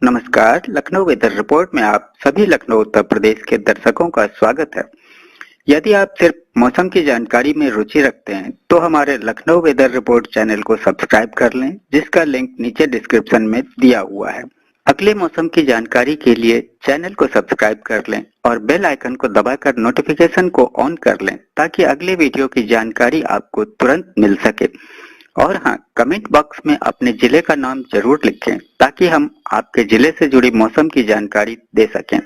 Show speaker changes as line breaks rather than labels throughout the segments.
नमस्कार, Lucknow weather report में आप सभी लखनऊ उत्तर प्रदेश के दर्शकों का स्वागत है। यदि आप सिर्फ मौसम की जानकारी में रुचि रखते हैं तो हमारे लखनऊ वेदर रिपोर्ट चैनल को सब्सक्राइब कर लें, जिसका लिंक नीचे डिस्क्रिप्शन में दिया हुआ है। अगले मौसम की जानकारी के लिए चैनल को सब्सक्राइब कर लें और बेल आइकन को दबाकर नोटिफिकेशन को ऑन कर लें ताकि अगले वीडियो की जानकारी आपको तुरंत मिल सके। और हाँ, कमेंट बॉक्स में अपने जिले का नाम जरूर लिखें ताकि हम आपके जिले से जुड़ी मौसम की जानकारी दे सकें।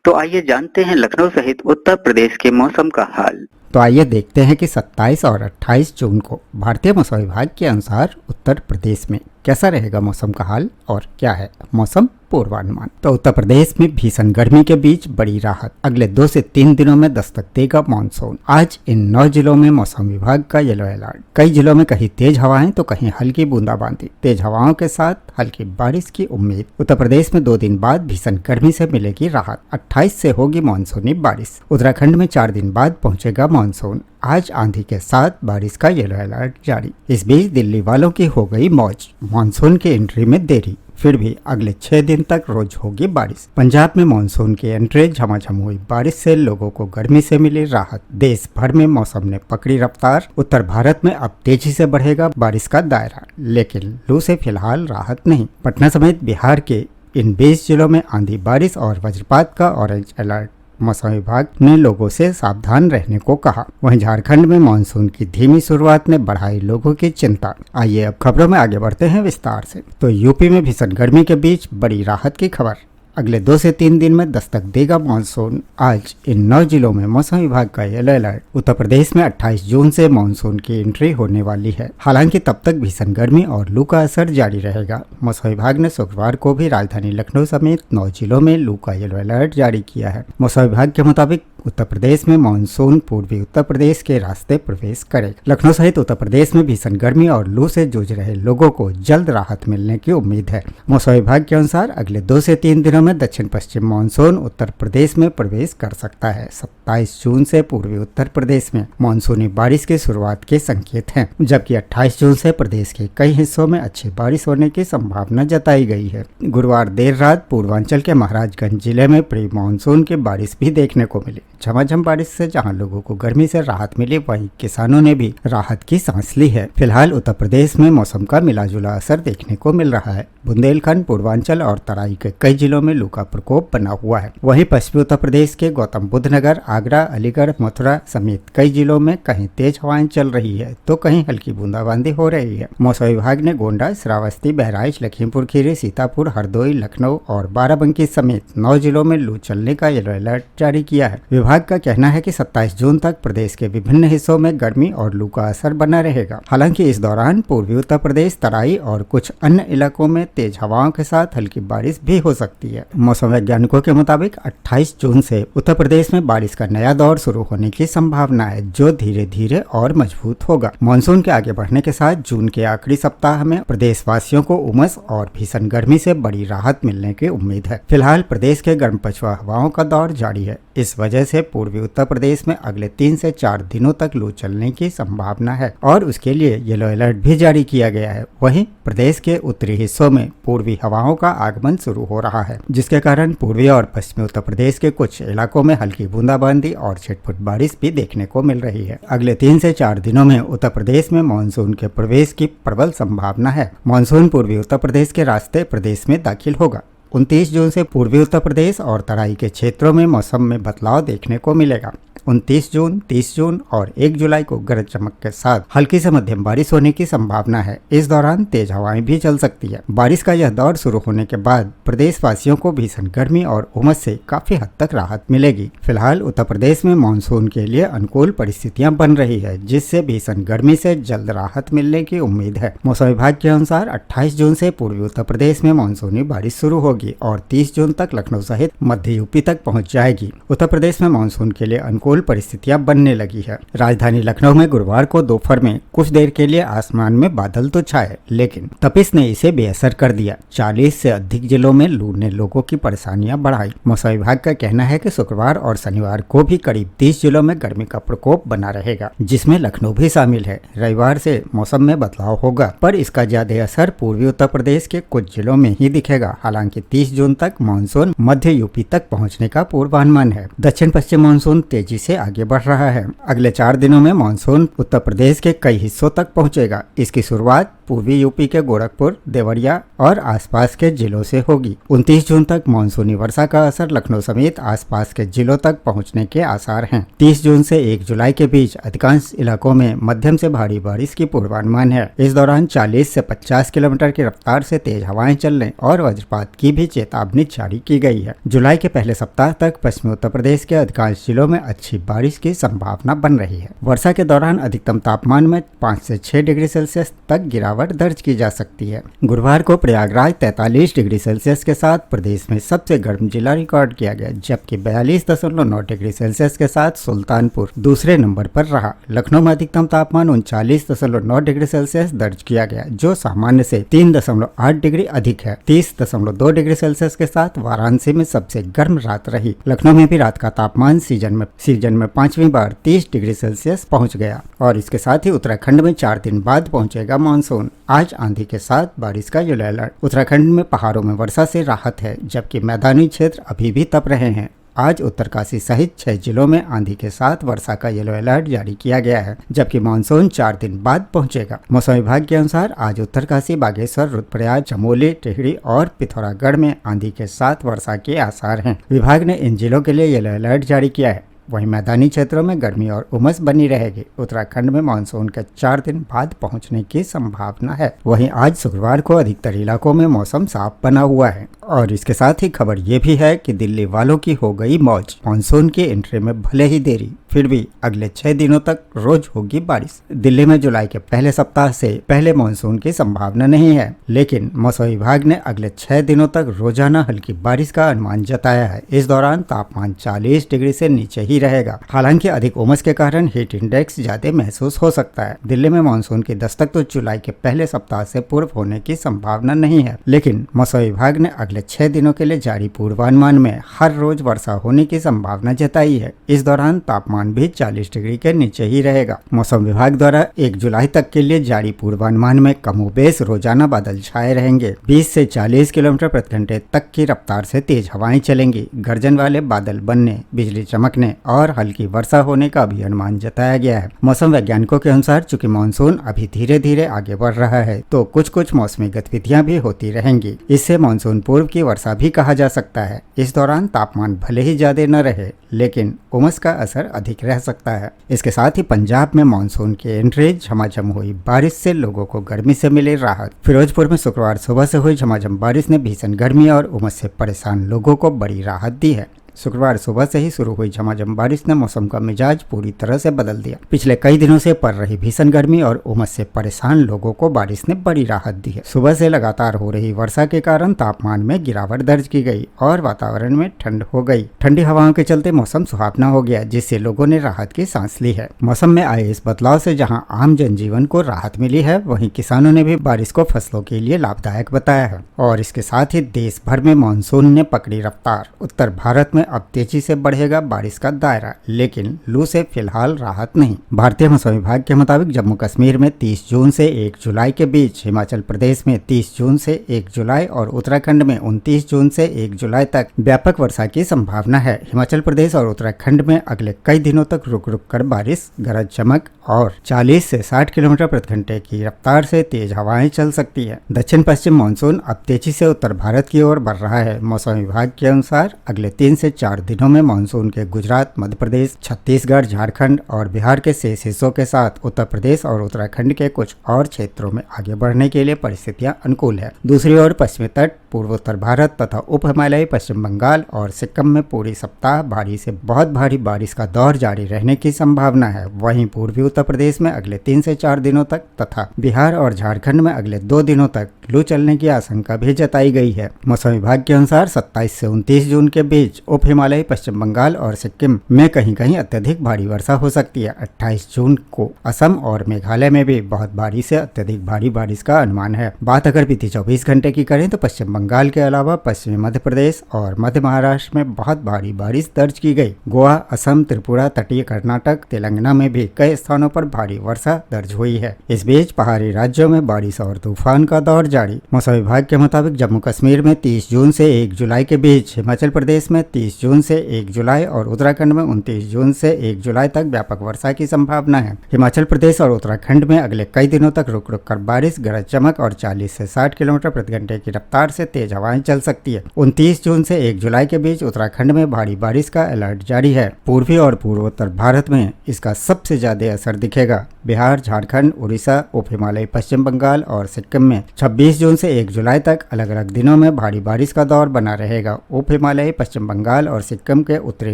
तो आइए जानते हैं लखनऊ सहित उत्तर प्रदेश के मौसम का हाल।
तो आइए देखते हैं कि 27 और 28 जून को भारतीय मौसम विभाग के अनुसार उत्तर प्रदेश में कैसा रहेगा मौसम का हाल और क्या है मौसम पूर्वानुमान। तो उत्तर प्रदेश में भीषण गर्मी के बीच बड़ी राहत, अगले 2 से 3 दिनों में दस्तक देगा मानसून। आज इन 9 जिलों में मौसम विभाग का येलो अलर्ट। कई जिलों में कहीं तेज हवाएं तो कहीं हल्की बूंदाबांदी, तेज हवाओं के साथ हल्की बारिश की उम्मीद। उत्तर प्रदेश में 2 दिन बाद भीषण गर्मी से मिलेगी राहत। 28 से होगी मानसूनी बारिश। उत्तराखंड में 4 दिन बाद पहुंचेगा मानसून। आज आंधी के साथ बारिश का येलो अलर्ट जारी। इस बीच दिल्ली वालों की हो गई मौज, मानसून की एंट्री में देरी, फिर भी अगले 6 दिन तक रोज होगी बारिश। पंजाब में मानसून की एंट्री, झमाझम हुई बारिश से लोगों को गर्मी से मिली राहत। देश भर में मौसम ने पकड़ी रफ्तार। उत्तर भारत में अब तेजी से बढ़ेगा बारिश का दायरा, लेकिन लू से फिलहाल राहत नहीं। पटना समेत बिहार के इन 20 जिलों में आंधी बारिश और वज्रपात का ऑरेंज अलर्ट। मौसम विभाग ने लोगों से सावधान रहने को कहा। वहीं झारखंड में मानसून की धीमी शुरुआत ने बढ़ाई लोगों की चिंता। आइए अब खबरों में आगे बढ़ते हैं विस्तार से। तो यूपी में भीषण गर्मी के बीच बड़ी राहत की खबर। अगले 2 से 3 दिन में दस्तक देगा मानसून। आज इन 9 जिलों में मौसम विभाग का येलो अलर्ट। उत्तर प्रदेश में 28 जून से मानसून की एंट्री होने वाली है। हालांकि तब तक भीषण गर्मी और लू का असर जारी रहेगा। मौसम विभाग ने शुक्रवार को भी राजधानी लखनऊ समेत 9 जिलों में लू का येलो अलर्ट जारी किया है। मौसम विभाग के मुताबिक उत्तर प्रदेश में मानसून पूर्वी उत्तर प्रदेश के रास्ते प्रवेश करेगा। लखनऊ सहित उत्तर प्रदेश में भीषण गर्मी और लू से जूझ रहे लोगों को जल्द राहत मिलने की उम्मीद है। मौसम विभाग के अनुसार अगले 2 से 3 दिनों में दक्षिण पश्चिम मानसून उत्तर प्रदेश में प्रवेश कर सकता है। 27 जून से पूर्वी उत्तर प्रदेश में मानसूनी बारिश की शुरुआत के संकेत हैं, जबकि 28 जून से प्रदेश के कई हिस्सों में अच्छी बारिश होने की संभावना जताई गई है। गुरुवार देर रात पूर्वांचल के महाराजगंज जिले में प्री मानसून की बारिश भी देखने को मिली। झमाझम बारिश से जहां लोगों को गर्मी से राहत मिली, वहीं किसानों ने भी राहत की सांस ली है। फिलहाल उत्तर प्रदेश में मौसम का मिलाजुला असर देखने को मिल रहा है। बुंदेलखंड, पूर्वांचल और तराई के कई जिलों में लू का प्रकोप बना हुआ है। वहीं पश्चिमी उत्तर प्रदेश के गौतम बुद्ध नगर, आगरा, अलीगढ़, मथुरा समेत कई जिलों में कहीं तेज हवाएं चल रही है तो कहीं हल्की बूंदाबांदी हो रही है। मौसम विभाग ने गोंडा, श्रावस्ती, बहराइच, लखीमपुर खीरी, सीतापुर, हरदोई, लखनऊ और बाराबंकी समेत 9 जिलों में लू चलने का येलो अलर्ट जारी किया है। विभाग का कहना है कि 27 जून तक प्रदेश के विभिन्न हिस्सों में गर्मी और लू का असर बना रहेगा। हालांकि इस दौरान पूर्वी उत्तर प्रदेश, तराई और कुछ अन्य इलाकों में तेज हवाओं के साथ हल्की बारिश भी हो सकती है। मौसम वैज्ञानिकों के मुताबिक 28 जून से उत्तर प्रदेश में बारिश का नया दौर शुरू होने की संभावना है, जो धीरे धीरे और मजबूत होगा। मानसून के आगे बढ़ने के साथ जून के आखिरी सप्ताह में प्रदेशवासियों को उमस और भीषण गर्मी से बड़ी राहत मिलने की उम्मीद है। फिलहाल प्रदेश के गर्म पछुआ हवाओं का दौर जारी है। इस वजह से पूर्वी उत्तर प्रदेश में अगले 3 से 4 दिनों तक लू चलने की संभावना है और उसके लिए येलो अलर्ट भी जारी किया गया है। वहीं प्रदेश के उत्तरी हिस्सों में पूर्वी हवाओं का आगमन शुरू हो रहा है, जिसके कारण पूर्वी और पश्चिमी उत्तर प्रदेश के कुछ इलाकों में हल्की बूंदाबांदी और छिटपुट बारिश भी देखने को मिल रही है। अगले 3 से 4 दिनों में उत्तर प्रदेश में मानसून के प्रवेश की प्रबल संभावना है। मानसून पूर्वी उत्तर प्रदेश के रास्ते प्रदेश में दाखिल होगा। 29 जून से पूर्वी उत्तर प्रदेश और तराई के क्षेत्रों में मौसम में बदलाव देखने को मिलेगा। 29 जून, 30 जून और 1 जुलाई को गरज चमक के साथ हल्की से मध्यम बारिश होने की संभावना है। इस दौरान तेज हवाएं भी चल सकती है। बारिश का यह दौर शुरू होने के बाद प्रदेश वासियों को भीषण गर्मी और उमस से काफी हद तक राहत मिलेगी। फिलहाल उत्तर प्रदेश में मानसून के लिए अनुकूल परिस्थितियां बन रही है, जिससे भीषण गर्मी से जल्द राहत मिलने की उम्मीद है। मौसम विभाग के अनुसार 28 जून से पूर्वी उत्तर प्रदेश में मानसूनी बारिश शुरू होगी और 30 जून तक लखनऊ सहित मध्य यूपी तक पहुँच जाएगी। उत्तर प्रदेश में मानसून के लिए अनुकूल अनुकूल परिस्थितियां बनने लगी है। राजधानी लखनऊ में गुरुवार को दोपहर में कुछ देर के लिए आसमान में बादल तो छाए, लेकिन तपिश ने इसे बेअसर कर दिया। 40 से अधिक जिलों में लू ने लोगों की परेशानियां बढ़ाई। मौसम विभाग का कहना है कि शुक्रवार और शनिवार को भी करीब 30 जिलों में गर्मी का प्रकोप बना रहेगा, जिसमें लखनऊ भी शामिल है। रविवार से मौसम में बदलाव होगा, पर इसका ज्यादा असर पूर्वी उत्तर प्रदेश के कुछ जिलों में ही दिखेगा। हालांकि 30 जून तक मानसून मध्य यूपी तक पहुंचने का पूर्वानुमान है। दक्षिण पश्चिम मानसून तेजी से आगे बढ़ रहा है। अगले 4 दिनों में मानसून उत्तर प्रदेश के कई हिस्सों तक पहुंचेगा। इसकी शुरुआत पूर्वी यूपी के गोरखपुर, देवरिया और आसपास के जिलों से होगी। 29 जून तक मानसूनी वर्षा का असर लखनऊ समेत आसपास के जिलों तक पहुंचने के आसार हैं। 30 जून से 1 जुलाई के बीच अधिकांश इलाकों में मध्यम से भारी बारिश की पूर्वानुमान है। इस दौरान 40 से 50 किलोमीटर की रफ्तार से तेज हवाएं चलने और वज्रपात की भी चेतावनी जारी की गई है। जुलाई के पहले सप्ताह तक पश्चिमी उत्तर प्रदेश के अधिकांश जिलों में अच्छी बारिश की संभावना बन रही है। वर्षा के दौरान अधिकतम तापमान में 5 से 6 डिग्री सेल्सियस तक गिरावट दर्ज की जा सकती है। गुरुवार को प्रयागराज 43 डिग्री सेल्सियस के साथ प्रदेश में सबसे गर्म जिला रिकॉर्ड किया गया, जबकि 42.9 डिग्री सेल्सियस के साथ सुल्तानपुर दूसरे नंबर पर रहा। लखनऊ में अधिकतम तापमान 39.9 डिग्री सेल्सियस दर्ज किया गया, जो सामान्य से 3.8 डिग्री अधिक है। 30.2 डिग्री सेल्सियस के साथ वाराणसी में सबसे गर्म रात रही। लखनऊ में भी रात का तापमान सीजन में 5वीं बार 30 डिग्री सेल्सियस पहुंच गया। और इसके साथ ही उत्तराखंड में 4 दिन बाद पहुंचेगा मानसून। आज आंधी के साथ बारिश का येलो अलर्ट। उत्तराखंड में पहाड़ों में वर्षा से राहत है, जबकि मैदानी क्षेत्र अभी भी तप रहे हैं। आज उत्तरकाशी सहित 6 जिलों में आंधी के साथ वर्षा का येलो अलर्ट जारी किया गया है, जबकि मानसून 4 दिन बाद पहुंचेगा। मौसम विभाग के अनुसार आज उत्तरकाशी, बागेश्वर, रुद्रप्रयाग, चमोली, टिहरी और पिथौरागढ़ में आंधी के साथ वर्षा के आसार हैं। विभाग ने इन जिलों के लिए येलो अलर्ट जारी किया है। वहीं मैदानी क्षेत्रों में गर्मी और उमस बनी रहेगी। उत्तराखंड में मानसून के 4 दिन बाद पहुंचने की संभावना है। वहीं आज शुक्रवार को अधिकतर इलाकों में मौसम साफ बना हुआ है। और इसके साथ ही खबर ये भी है कि दिल्ली वालों की हो गई मौज। मानसून की एंट्री में भले ही देरी, फिर भी अगले 6 दिनों तक रोज होगी बारिश। दिल्ली में जुलाई के पहले सप्ताह से पहले मानसून की संभावना नहीं है, लेकिन मौसम विभाग ने अगले 6 दिनों तक रोजाना हल्की बारिश का अनुमान जताया है। इस दौरान तापमान 40 डिग्री से नीचे ही रहेगा। हालांकि अधिक उमस के कारण हीट इंडेक्स ज्यादा महसूस हो सकता है। दिल्ली में मानसून की दस्तक तो जुलाई के पहले सप्ताह से पूर्व होने की संभावना नहीं है, लेकिन मौसम विभाग ने अगले 6 दिनों के लिए जारी पूर्वानुमान में हर रोज वर्षा होने की संभावना जताई है। इस दौरान तापमान भी 40 डिग्री के नीचे ही रहेगा। मौसम विभाग द्वारा 1 जुलाई तक के लिए जारी पूर्वानुमान में कमोबेश रोजाना बादल छाए रहेंगे। 20 से 40 किलोमीटर प्रति घंटे तक की रफ्तार से तेज हवाएं चलेंगी। गर्जन वाले बादल बनने, बिजली चमकने और हल्की वर्षा होने का भी अनुमान जताया गया है। मौसम वैज्ञानिकों के अनुसार चूंकि मानसून अभी धीरे धीरे आगे बढ़ रहा है, तो कुछ मौसमी गतिविधियां भी होती रहेंगी। इससे मानसून पूर्व की वर्षा भी कहा जा सकता है। इस दौरान तापमान भले ही ज्यादा न रहे, लेकिन उमस का असर अधिक रह सकता है। इसके साथ ही पंजाब में मानसून की एंट्री, झमाझम हुई बारिश से लोगों को गर्मी से मिली राहत। फिरोजपुर में शुक्रवार सुबह से हुई झमाझम बारिश ने भीषण गर्मी और उमस से परेशान लोगों को बड़ी राहत दी है। शुक्रवार सुबह से ही शुरू हुई झमाझम बारिश ने मौसम का मिजाज पूरी तरह से बदल दिया। पिछले कई दिनों से पड़ रही भीषण गर्मी और उमस से परेशान लोगों को बारिश ने बड़ी राहत दी है। सुबह से लगातार हो रही वर्षा के कारण तापमान में गिरावट दर्ज की गई और वातावरण में ठंड हो गई। ठंडी हवाओं के चलते मौसम सुहावना हो गया, जिससे लोगों ने राहत की सांस ली है। मौसम में आए इस बदलाव से जहाँ आम जनजीवन को राहत मिली है, वहीं किसानों ने भी बारिश को फसलों के लिए लाभदायक बताया है। और इसके साथ ही देश भर में मानसून ने पकड़ी रफ्तार। उत्तर भारत में अब तेजी से बढ़ेगा बारिश का दायरा, लेकिन लू से फिलहाल राहत नहीं। भारतीय मौसम विभाग के मुताबिक जम्मू कश्मीर में 30 जून से 1 जुलाई के बीच, हिमाचल प्रदेश में 30 जून से 1 जुलाई और उत्तराखंड में 29 जून से 1 जुलाई तक व्यापक वर्षा की संभावना है। हिमाचल प्रदेश और उत्तराखंड में अगले कई दिनों तक रुक रुक कर बारिश, गरज चमक और 40 से 60 किलोमीटर प्रति घंटे की रफ्तार से तेज हवाएं चल सकती है। दक्षिण पश्चिम मानसून अब तेजी से उत्तर भारत की ओर बढ़ रहा है। मौसम विभाग के अनुसार अगले 3 से 4 दिनों में मानसून के गुजरात, मध्य प्रदेश, छत्तीसगढ़, झारखंड और बिहार के शेष हिस्सों के साथ उत्तर प्रदेश और उत्तराखंड के कुछ और क्षेत्रों में आगे बढ़ने के लिए परिस्थितियां अनुकूल है। दूसरी ओर पश्चिमी तट, पूर्वोत्तर भारत तथा उप हिमालयी पश्चिम बंगाल और सिक्किम में पूरी सप्ताह भारी से बहुत भारी बारिश का दौर जारी रहने की संभावना है। वहीं पूर्वी उत्तर प्रदेश में अगले 3 से 4 दिनों तक तथा बिहार और झारखंड में अगले 2 दिनों तक लू चलने की आशंका भी जताई गई है। मौसम विभाग के अनुसार 27 से 29 जून के बीच उप हिमालयी पश्चिम बंगाल और सिक्किम में कहीं कहीं अत्यधिक भारी वर्षा हो सकती है। 28 जून को असम और मेघालय में भी बहुत भारी से अत्यधिक भारी बारिश का अनुमान है। बात अगर बीती 24 घंटे की करें तो पश्चिम बंगाल के अलावा पश्चिमी मध्य प्रदेश और मध्य महाराष्ट्र में बहुत भारी बारिश दर्ज की गई। गोवा, असम, त्रिपुरा, तटीय कर्नाटक, तेलंगाना में भी कई स्थानों पर भारी वर्षा दर्ज हुई है। इस बीच पहाड़ी राज्यों में बारिश और तूफान का दौर जारी। मौसम विभाग के मुताबिक जम्मू कश्मीर में 30 जून से 1 जुलाई के बीच, हिमाचल प्रदेश में 30 जून से 1 जुलाई और उत्तराखंड में 29 जून से 1 जुलाई तक व्यापक वर्षा की संभावना है। हिमाचल प्रदेश और उत्तराखंड में अगले कई दिनों तक रुक रुक कर बारिश, गरज चमक और 40 से 60 किलोमीटर प्रति घंटे की रफ्तार से तेज हवाएं चल सकती है। 29 जून से 1 जुलाई के बीच उत्तराखंड में भारी बारिश का अलर्ट जारी है। पूर्वी और पूर्वोत्तर भारत में इसका सबसे ज्यादा असर दिखेगा। बिहार, झारखंड, उड़ीसा, उप हिमालयी पश्चिम बंगाल और सिक्किम में 26 जून से 1 जुलाई तक अलग अलग दिनों में भारी बारिश का दौर बना रहेगा। उप हिमालयी पश्चिम बंगाल और सिक्किम के उत्तरी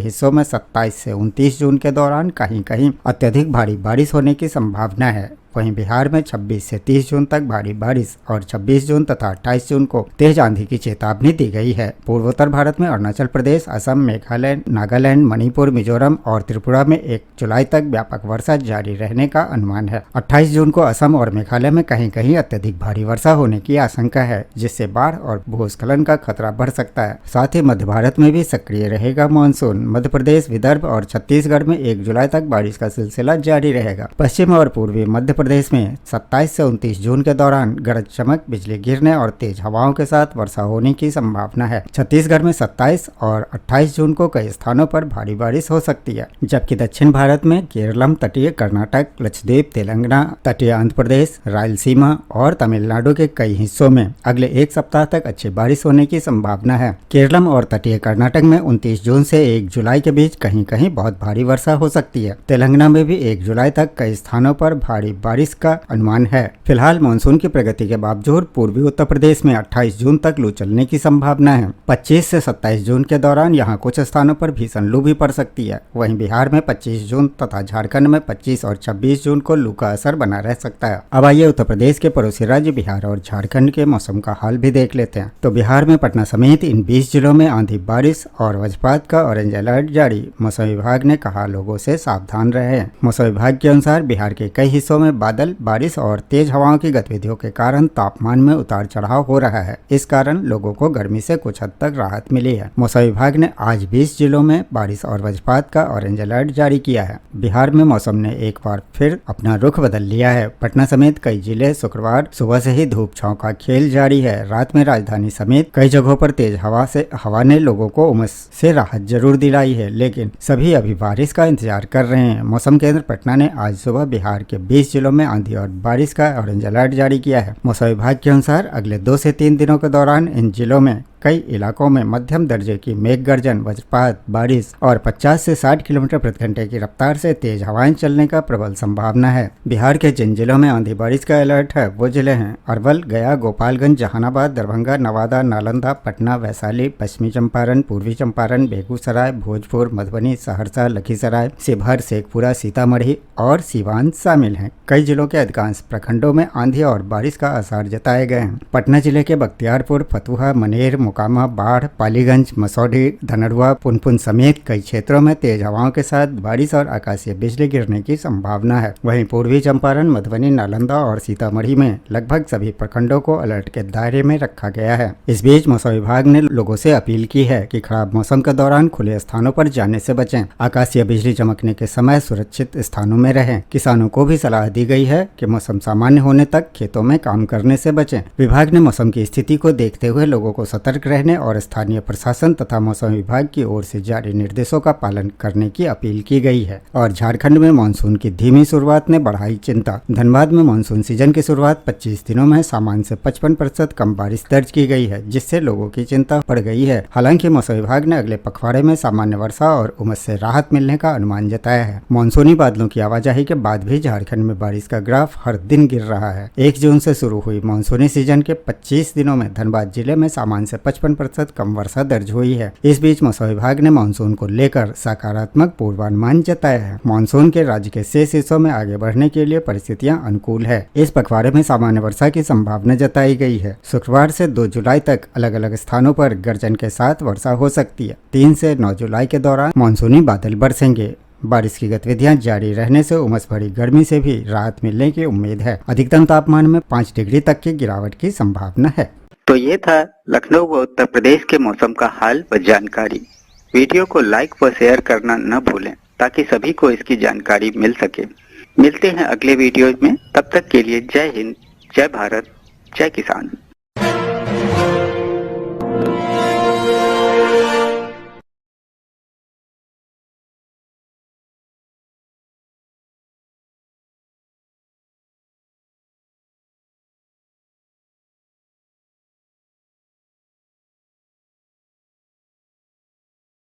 हिस्सों में 27 से 29 जून के दौरान कहीं कहीं अत्यधिक भारी बारिश होने की संभावना है। वहीं बिहार में 26 से 30 जून तक भारी बारिश और 26 जून तथा 28 जून को तेज आंधी की चेतावनी दी गई है। पूर्वोत्तर भारत में अरुणाचल प्रदेश, असम, मेघालय, नागालैंड, मणिपुर, मिजोरम और त्रिपुरा में 1 जुलाई तक व्यापक वर्षा जारी रहने का अनुमान है। 28 जून को असम और मेघालय में कहीं कहीं अत्यधिक भारी वर्षा होने की आशंका है, जिससे बाढ़ और भूस्खलन का खतरा बढ़ सकता है। साथ ही मध्य भारत में भी सक्रिय रहेगा मानसून। मध्य प्रदेश, विदर्भ और छत्तीसगढ़ में 1 जुलाई तक बारिश का सिलसिला जारी रहेगा। पश्चिम और पूर्वी मध्य प्रदेश में 27 से 29 जून के दौरान गरज चमक, बिजली गिरने और तेज हवाओं के साथ वर्षा होने की संभावना है। छत्तीसगढ़ में 27 और 28 जून को कई स्थानों पर भारी बारिश हो सकती है, जबकि दक्षिण भारत में केरलम, तटीय कर्नाटक, लक्षद्वीप, तेलंगाना, तटीय आंध्र प्रदेश, रायलसीमा और तमिलनाडु के कई हिस्सों में अगले 1 सप्ताह तक अच्छी बारिश होने की संभावना है। केरलम और तटीय कर्नाटक में 29 जून से 1 जुलाई के बीच कहीं कहीं बहुत भारी वर्षा हो सकती है। तेलंगाना में भी 1 जुलाई तक कई स्थानों पर भारी बारिश का अनुमान है। फिलहाल मानसून की प्रगति के बावजूद पूर्वी उत्तर प्रदेश में 28 जून तक लू चलने की संभावना है। 25 से 27 जून के दौरान यहां कुछ स्थानों पर भीषण लू भी पड़ सकती है। वहीं बिहार में 25 जून तथा झारखंड में 25 और 26 जून को लू का असर बना रह सकता है। अब आइए उत्तर प्रदेश के पड़ोसी राज्य बिहार और झारखंड के मौसम का हाल भी देख लेते हैं। तो बिहार में पटना समेत इन 20 जिलों में आंधी, बारिश और वज्रपात का ऑरेंज अलर्ट जारी। मौसम विभाग ने कहा लोगों से सावधान रहें। मौसम विभाग के अनुसार बिहार के कई हिस्सों में बादल, बारिश और तेज हवाओं की गतिविधियों के कारण तापमान में उतार चढ़ाव हो रहा है। इस कारण लोगों को गर्मी से कुछ हद तक राहत मिली है। मौसम विभाग ने आज 20 जिलों में बारिश और वज्रपात का ऑरेंज अलर्ट जारी किया है। बिहार में मौसम ने एक बार फिर अपना रुख बदल लिया है। पटना समेत कई जिले शुक्रवार सुबह से ही धूप छांव का खेल जारी है। रात में राजधानी समेत कई जगहों पर तेज हवा ने लोगों को उमस से राहत जरूर दिलाई है, लेकिन सभी अभी बारिश का इंतजार कर रहे हैं। मौसम केंद्र पटना ने आज सुबह बिहार के 20 जिलों में आंधी और बारिश का ऑरेंज अलर्ट जारी किया है। मौसम विभाग के अनुसार अगले 2 से 3 दिनों के दौरान इन जिलों में कई इलाकों में मध्यम दर्जे की मेघ गर्जन, वज्रपात, बारिश और 50 से 60 किलोमीटर प्रति घंटे की रफ्तार से तेज हवाएं चलने का प्रबल संभावना है। बिहार के जिन जिलों में आंधी बारिश का अलर्ट है वो जिले हैं अरवल, गया, गोपालगंज, जहानाबाद, दरभंगा, नवादा, नालंदा, पटना, वैशाली, पश्चिमी चंपारण, पूर्वी चंपारण, बेगूसराय, भोजपुर, मधुबनी, सहरसा, लखीसराय, शिवहर, शेखपुरा, सीतामढ़ी और सीवान शामिल हैं। कई जिलों के अधिकांश प्रखंडों में आंधी और बारिश का आसार जताए गए हैं। पटना जिले के बख्तियारपुर, फतुहा, मनेर, मोकामा, बाढ़, पालीगंज, मसौढ़ी, धनरुआ, पुनपुन समेत कई क्षेत्रों में तेज हवाओं के साथ बारिश और आकाशीय बिजली गिरने की संभावना है। वहीं पूर्वी चंपारण, मधुबनी, नालंदा और सीतामढ़ी में लगभग सभी प्रखंडों को अलर्ट के दायरे में रखा गया है। इस बीच मौसम विभाग ने लोगों से अपील की है कि खराब मौसम के दौरान खुले स्थानों पर जाने से बचें। आकाशीय बिजली चमकने के समय सुरक्षित स्थानों में रहें। किसानों को भी सलाह दी गई है कि मौसम सामान्य होने तक खेतों में काम करने से बचें। विभाग ने मौसम की स्थिति को देखते हुए लोगों को सतर्क सतर्क रहने और स्थानीय प्रशासन तथा मौसम विभाग की ओर से जारी निर्देशों का पालन करने की अपील की गई है। और झारखंड में मानसून की धीमी शुरुआत ने बढ़ाई चिंता। धनबाद में मानसून सीजन की शुरुआत 25 दिनों में सामान्य से 55% कम बारिश दर्ज की गई है, जिससे लोगों की चिंता बढ़ गई है। हालांकि मौसम विभाग ने अगले पखवाड़े में सामान्य वर्षा और उमस से राहत मिलने का अनुमान जताया है। मानसूनी बादलों की आवाजाही के बाद भी झारखंड में बारिश का ग्राफ हर दिन गिर रहा है। 1 जून से शुरू हुई मानसूनी सीजन के 25 दिनों में धनबाद जिले में सामान्य से 55% कम वर्षा दर्ज हुई है। इस बीच मौसम विभाग ने मानसून को लेकर सकारात्मक पूर्वानुमान जताया है। मानसून के राज्य के शेष हिस्सों में आगे बढ़ने के लिए परिस्थितियां अनुकूल है। इस पखवाड़े में सामान्य वर्षा की संभावना जताई गई है। शुक्रवार से 2 जुलाई तक अलग अलग स्थानों पर गर्जन के साथ वर्षा हो सकती है। 3 से 9 जुलाई के दौरान मानसूनी बादल बरसेंगे। बारिश की गतिविधियां जारी रहने से उमस भरी गर्मी से भी राहत मिलने की उम्मीद है। अधिकतम तापमान में 5 डिग्री तक की गिरावट की संभावना है।
तो ये था लखनऊ व उत्तर प्रदेश के मौसम का हाल व जानकारी। वीडियो को लाइक व शेयर करना न भूलें ताकि सभी को इसकी जानकारी मिल सके। मिलते हैं अगले वीडियो में, तब तक के लिए जय हिंद, जय भारत, जय किसान।